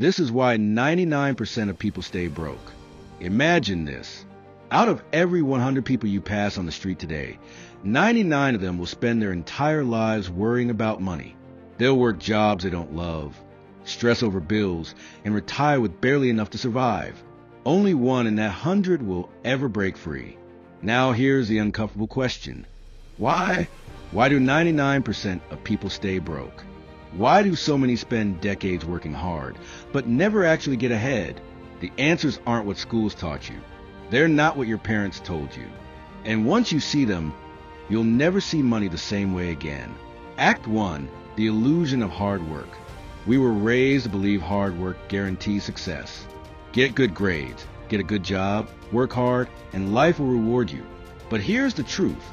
This is why 99% of people stay broke. Imagine this. Out of every 100 people you pass on the street today, 99 of them will spend their entire lives worrying about money. They'll work jobs they don't love, stress over bills, and retire with barely enough to survive. Only one in that 100 will ever break free. Now here's the uncomfortable question. Why? Why do 99% of people stay broke? Why do so many spend decades working hard, but never actually get ahead? The answers aren't what schools taught you. They're not what your parents told you. And once you see them, you'll never see money the same way again. Act 1, the illusion of hard work. We were raised to believe hard work guarantees success. Get good grades, get a good job, work hard, and life will reward you. But here's the truth.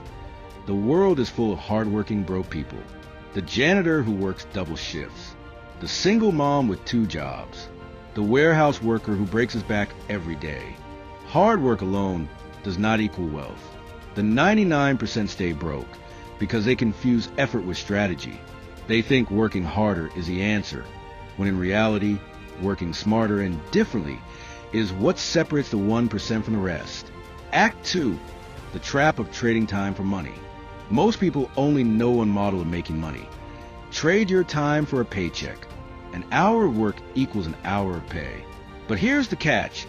The world is full of hardworking broke people. The janitor who works double shifts. The single mom with 2 jobs. The warehouse worker who breaks his back every day. Hard work alone does not equal wealth. The 99% stay broke because they confuse effort with strategy. They think working harder is the answer, when in reality, working smarter and differently is what separates the 1% from the rest. Act 2, the trap of trading time for money. Most people only know one model of making money. Trade your time for a paycheck. An hour of work equals an hour of pay. But here's the catch.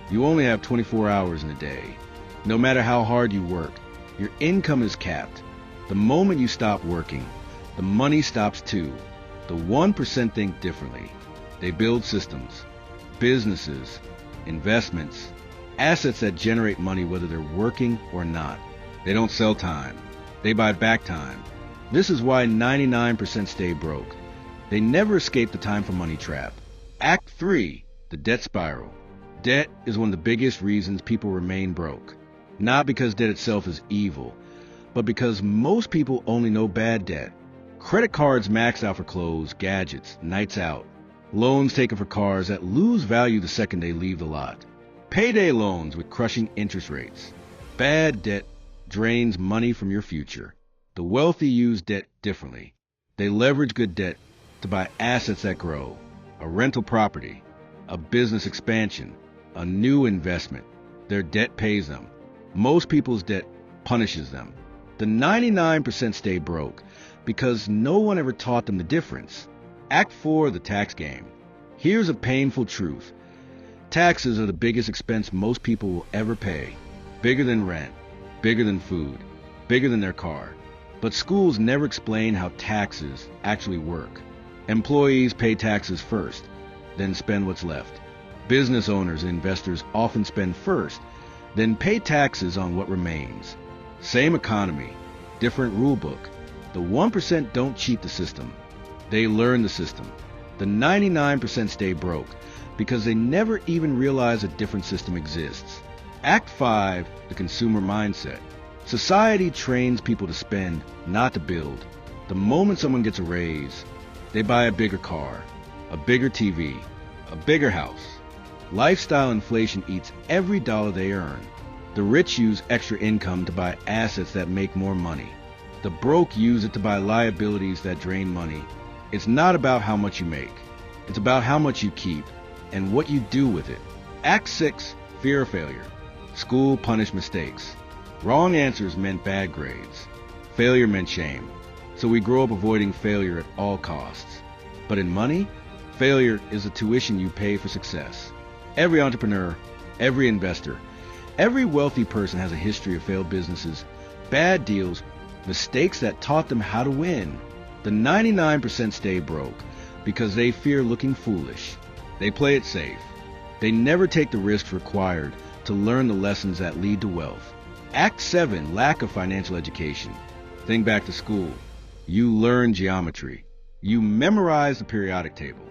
You only have 24 hours in a day. No matter how hard you work, your income is capped. The moment you stop working, the money stops too. The 1% think differently. They build systems, businesses, investments, assets that generate money whether they're working or not. They don't sell time. They buy back time. This is why 99% stay broke. They never escape the time for money trap. Act 3, the debt spiral. Debt is one of the biggest reasons people remain broke. Not because debt itself is evil, but because most people only know bad debt. Credit cards maxed out for clothes, gadgets, nights out. Loans taken for cars that lose value the second they leave the lot. Payday loans with crushing interest rates. Bad debt drains money from your future. The wealthy use debt differently. They leverage good debt to buy assets that grow, a rental property, a business expansion, a new investment. Their debt pays them. Most people's debt punishes them. The 99% stay broke because no one ever taught them the difference. Act 4, the tax game. Here's a painful truth. Taxes are the biggest expense most people will ever pay. Bigger than rent, bigger than food, bigger than their car. But schools never explain how taxes actually work. Employees pay taxes first, then spend what's left. Business owners and investors often spend first, then pay taxes on what remains. Same economy, different rule book. The 1% don't cheat the system. They learn the system. The 99% stay broke because they never even realize a different system exists. Act 5, the consumer mindset. Society trains people to spend, not to build. The moment someone gets a raise, they buy a bigger car, a bigger TV, a bigger house. Lifestyle inflation eats every dollar they earn. The rich use extra income to buy assets that make more money. The broke use it to buy liabilities that drain money. It's not about how much you make. It's about how much you keep and what you do with it. Act 6, fear of failure. School punished mistakes. Wrong answers meant bad grades. Failure meant shame. So we grow up avoiding failure at all costs. But in money, failure is the tuition you pay for success. Every entrepreneur, every investor, every wealthy person has a history of failed businesses, bad deals, mistakes that taught them how to win. The 99% stay broke because they fear looking foolish. They play it safe. They never take the risks required to learn the lessons that lead to wealth. Act 7, lack of financial education. Think back to school. You learn geometry. You memorize the periodic table.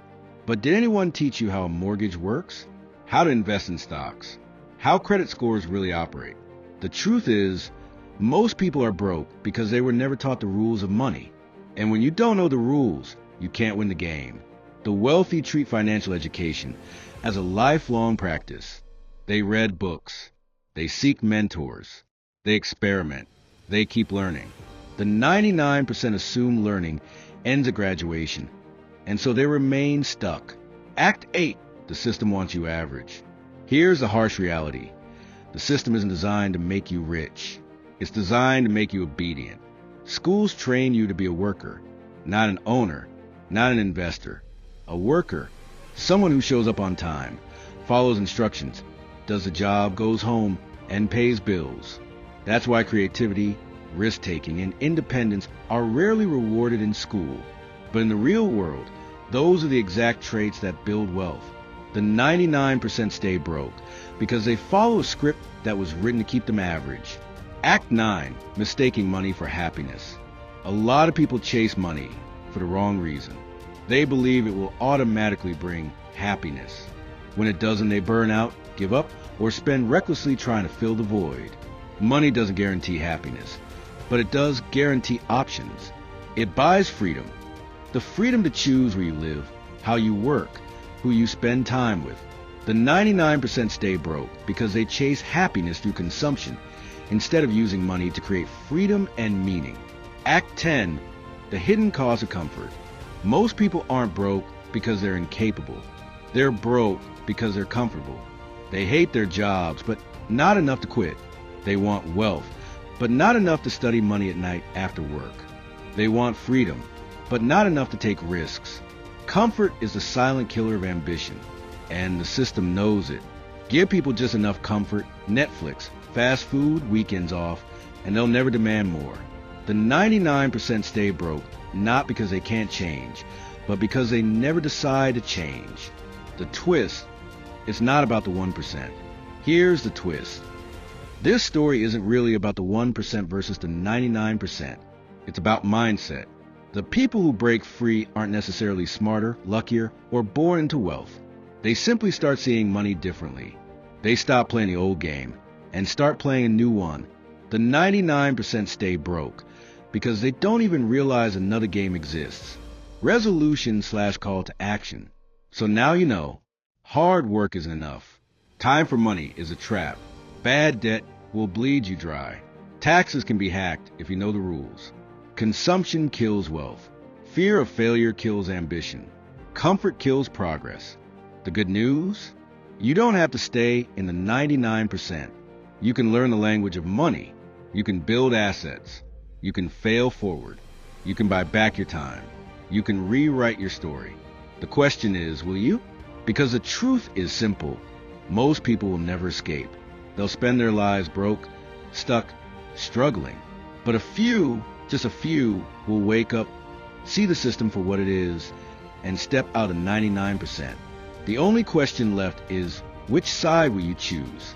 But did anyone teach you how a mortgage works? How to invest in stocks? How credit scores really operate? The truth is, most people are broke because they were never taught the rules of money. And when you don't know the rules, you can't win the game. The wealthy treat financial education as a lifelong practice. They read books. They seek mentors. They experiment. They keep learning. The 99% assume learning ends at graduation, and so they remain stuck. Act 8, the system wants you average. Here's the harsh reality. The system isn't designed to make you rich. It's designed to make you obedient. Schools train you to be a worker, not an owner, not an investor. A worker, someone who shows up on time, follows instructions, does the job, goes home, and pays bills. That's why creativity, risk-taking, and independence are rarely rewarded in school. But in the real world, those are the exact traits that build wealth. The 99% stay broke because they follow a script that was written to keep them average. Act 9, mistaking money for happiness. A lot of people chase money for the wrong reason. They believe it will automatically bring happiness. When it doesn't, they burn out, give up, or spend recklessly trying to fill the void. Money doesn't guarantee happiness, but it does guarantee options. It buys freedom. The freedom to choose where you live, how you work, who you spend time with. The 99% stay broke because they chase happiness through consumption instead of using money to create freedom and meaning. Act 10, the hidden cost of comfort. Most people aren't broke because they're incapable. They're broke because they're comfortable. They hate their jobs, but not enough to quit. They want wealth, but not enough to study money at night after work. They want freedom, but not enough to take risks. Comfort is the silent killer of ambition, and the system knows it. Give people just enough comfort, Netflix, fast food, weekends off, and they'll never demand more. The 99% stay broke, not because they can't change, but because they never decide to change. The twist, it's not about the 1%. Here's the twist. This story isn't really about the 1% versus the 99%. It's about mindset. The people who break free aren't necessarily smarter, luckier, or born into wealth. They simply start seeing money differently. They stop playing the old game and start playing a new one. The 99% stay broke because they don't even realize another game exists. Resolution/call to action. So now you know, hard work isn't enough. Time for money is a trap. Bad debt will bleed you dry. Taxes can be hacked if you know the rules. Consumption kills wealth. Fear of failure kills ambition. Comfort kills progress. The good news? You don't have to stay in the 99%. You can learn the language of money. You can build assets. You can fail forward. You can buy back your time. You can rewrite your story. The question is, will you? Because the truth is simple. Most people will never escape. They'll spend their lives broke, stuck, struggling. But a few, just a few, will wake up, see the system for what it is, and step out of 99%. The only question left is, which side will you choose?